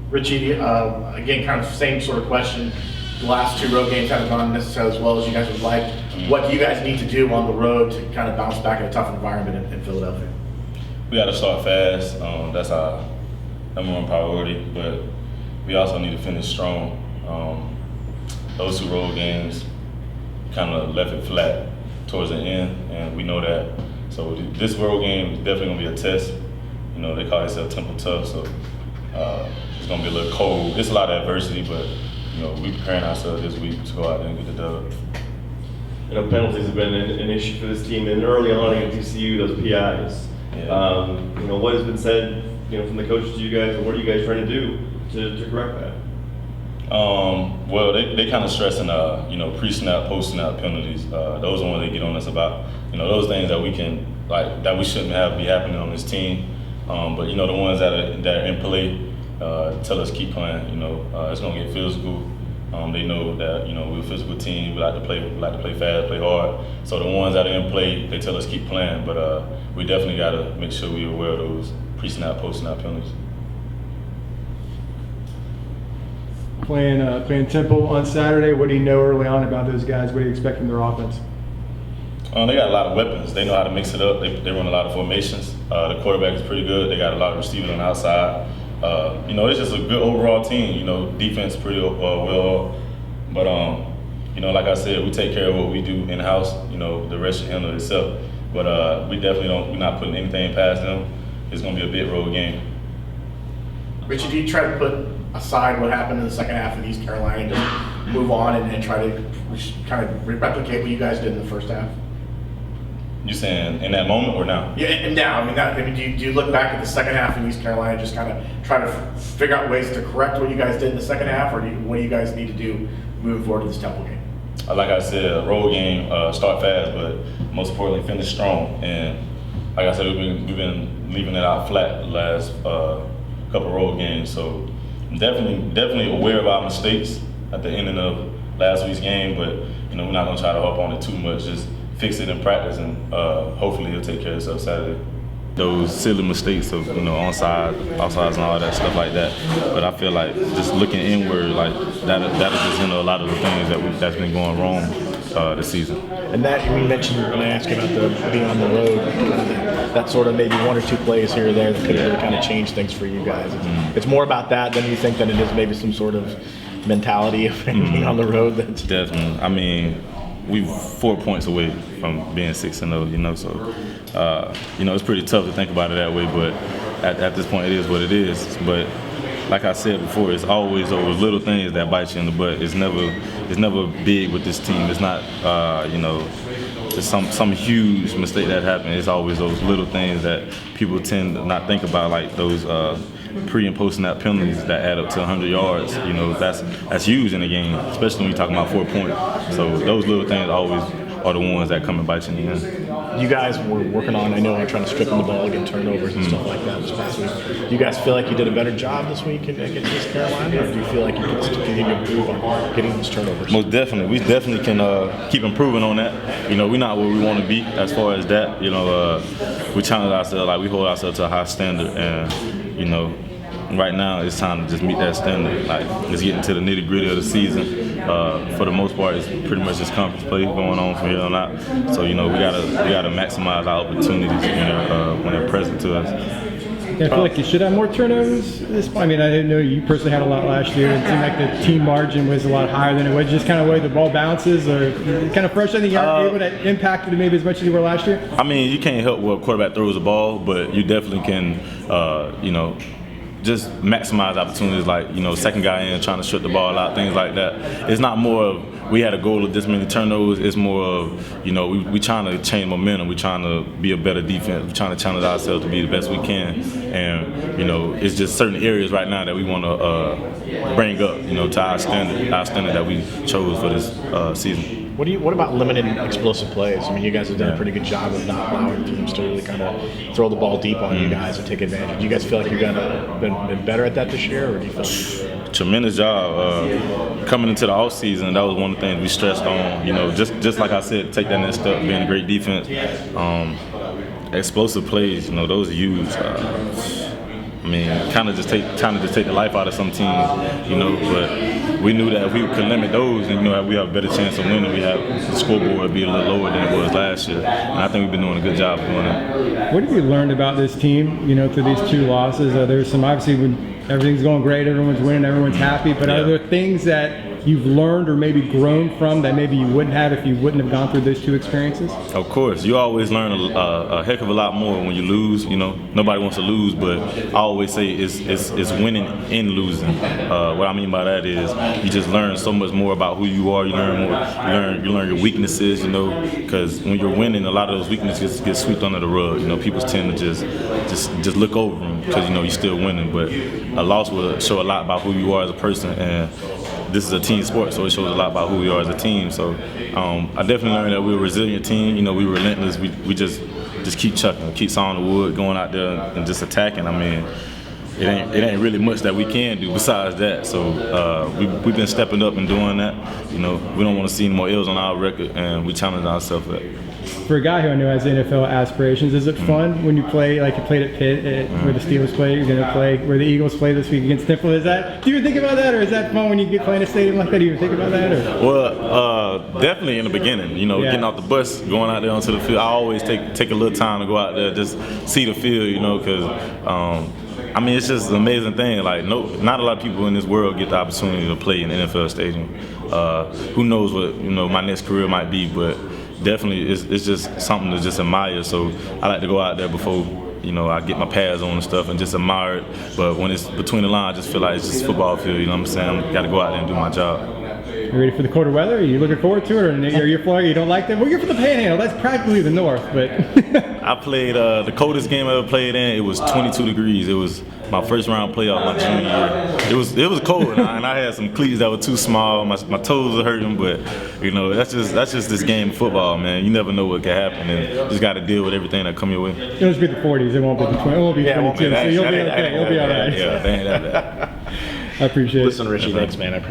Richie, again, kind of same sort of question. The last 2 road games haven't gone necessarily as well as you guys would like. What do you guys need to do on the road to kind of bounce back in a tough environment in Philadelphia? We got to start fast. That's our #1 priority, but we also need to finish strong. Those 2 road games kind of left it flat towards the end, and we know that. So this road game is definitely going to be a test. You know, they call themselves Temple Tough, so it's going to be a little cold. It's a lot of adversity, but, you know, we're preparing ourselves this week to go out there and get the dub. You know, penalties have been an issue for this team, and early on against TCU, those PIs. Yeah. You know, what has been said, you know, from the coaches to you guys, and what are you guys trying to do to correct that? Well, they kind of stressing, you know, pre-snap, post-snap penalties. Those are ones they get on us about. You know, those things that we can, like, that we shouldn't be happening on this team. But, you know, the ones that are in play tell us keep playing. You know, it's going to get physical. They know that, you know, we're a physical team. We like to play fast, play hard. So the ones that are in play, they tell us keep playing. But we definitely got to make sure we're aware of those pre-snap, post-snap penalties. Playing Temple on Saturday. What do you know early on about those guys? What do you expect from their offense? They got a lot of weapons. They know how to mix it up. They run a lot of formations. The quarterback is pretty good. They got a lot of receivers on the outside. You know, it's just a good overall team. You know, defense pretty well. But, you know, like I said, we take care of what we do in-house. You know, the rest should handle itself. But we definitely we're not putting anything past them. It's going to be a big road game. Richie, do you try to put aside what happened in the second half in East Carolina and just move on and try to kind of replicate what you guys did in the first half? You saying in that moment or now? Yeah, and now. I mean, do you look back at the second half in East Carolina and just kind of try to figure out ways to correct what you guys did in the second half, or what do you guys need to do moving forward to this Temple game? Like I said, road game, start fast, but most importantly, finish strong. And like I said, we've been leaving it out flat the last couple road games. So definitely aware of our mistakes at the ending of last week's game, but you know, we're not gonna try to harp on it too much. Just fix it in practice, and hopefully he'll take care of itself Saturday. Those silly mistakes of, you know, offsides and all that stuff like that. But I feel like just looking inward, like that'll just handle a lot of the things that's been going wrong this season. And that you mentioned when I asked you about being on the road, that sort of maybe 1 or 2 plays here or there that could really kind of change things for you guys. It's more about that than you think than it is maybe some sort of mentality of being on the road. That's definitely. I mean, we're 4 points away from being 6-0, you know, so, you know, it's pretty tough to think about it that way, but at this point it is what it is. But like I said before, it's always those little things that bite you in the butt. It's never big with this team. It's not, you know, it's some huge mistake that happened. It's always those little things that people tend to not think about, like those pre and post snap penalties that add up to 100 yards. You know, that's huge in the game, especially when you're talking about 4 points. So those little things always are the ones that come and bite you in the end. You guys were working on, I know, trying to strip them the ball, get turnovers and stuff like that this past week. Do you guys feel like you did a better job this week against East Carolina, or do you feel like you can still continue to improve on getting those turnovers? Most definitely. We definitely can keep improving on that. You know, we're not where we want to be as far as that. You know, we challenge ourselves, like we hold ourselves to a high standard, and, you know, right now it's time to just meet that standard. Like, it's getting to the nitty gritty of the season. For the most part, it's pretty much just conference play going on from here on out. So, you know, we gotta maximize our opportunities when they're present to us. Yeah, I feel like you should have more turnovers at this point. I mean, I didn't know you personally had a lot last year. It seemed like the team margin was a lot higher than it was. Just kind of the way the ball bounces, or kind of frustrating you aren't able to impact it maybe as much as you were last year. I mean, you can't help what quarterback throws the ball, but you definitely can, you know, just maximize opportunities, like, you know, second guy in, trying to shut the ball out, things like that. It's not more of we had a goal of this many turnovers. It's more of, you know, we trying to change momentum. We're trying to be a better defense. We're trying to challenge ourselves to be the best we can. And, you know, it's just certain areas right now that we want to bring up, you know, to our standard that we chose for this season. What about limiting explosive plays? I mean, you guys have done a pretty good job of not allowing teams to really kind of throw the ball deep on you guys and take advantage. Do you guys feel like you've been better at that this year, or do you feel like tremendous job. Coming into the offseason, that was one of the things we stressed on. You know, just like I said, take that next step, being a great defense. Explosive plays, you know, those are huge. I mean, kind of just take the life out of some teams, you know. But we knew that if we could limit those, and you know, we have a better chance of winning. We have the scoreboard would be a little lower than it was last year, and I think we've been doing a good job of doing that. What have you learned about this team, you know, through these 2 losses? There's some, obviously, when everything's going great, everyone's winning, everyone's happy, but are there things that you've learned or maybe grown from that maybe you wouldn't have if you wouldn't have gone through those 2 experiences? Of course, you always learn a heck of a lot more when you lose. You know, nobody wants to lose, but I always say it's winning and losing. What I mean by that is you just learn so much more about who you are. You learn more. You learn your weaknesses. You know, because when you're winning, a lot of those weaknesses get swept under the rug. You know, people tend to just look over them because you know you're still winning. But a loss will show a lot about who you are as a person, and this is a team sport, so it shows a lot about who we are as a team. So I definitely learned that we're a resilient team. You know, we're relentless. We just keep chucking, keep sawing the wood, going out there and just attacking. I mean, it ain't really much that we can do besides that. So we've been stepping up and doing that. You know, we don't want to see any more L's on our record, and we challenge ourselves at. For a guy who I know has NFL aspirations, is it fun when you play like you played at Pitt, where the Steelers play? You're going to play where the Eagles play this week against Temple. Do you even think about that, or is that fun when you get playing a stadium like that? Do you even think about that? Or? Well, definitely in the beginning. You know, getting off the bus, going out there onto the field. I always take a little time to go out there, just see the field. You know, because I mean, it's just an amazing thing. Like, not a lot of people in this world get the opportunity to play in the NFL stadium. Who knows what my next career might be, but definitely it's just something to just admire. So I like to go out there before I get my pads on and stuff and just admire it. But when it's between the lines, I just feel like it's just a football field. You know what I'm saying? I got to go out there and do my job. You ready for the colder weather? Are you looking forward to it, or you're Florida? You don't like that? Well, you're from the Panhandle. That's practically the North, but. I played the coldest game I ever played in. It was 22 degrees. It was my first round playoff my junior year. It was cold, and I had some cleats that were too small. My toes were hurting, but that's just this game of football, man. You never know what can happen, and you just got to deal with everything that come your way. It'll just be the 40s. It won't be the 20. It won't be 22. So you'll be okay. You'll be all right. Yeah, they ain't that bad. I appreciate it. Listen, Richie, thanks, man. I appreciate it.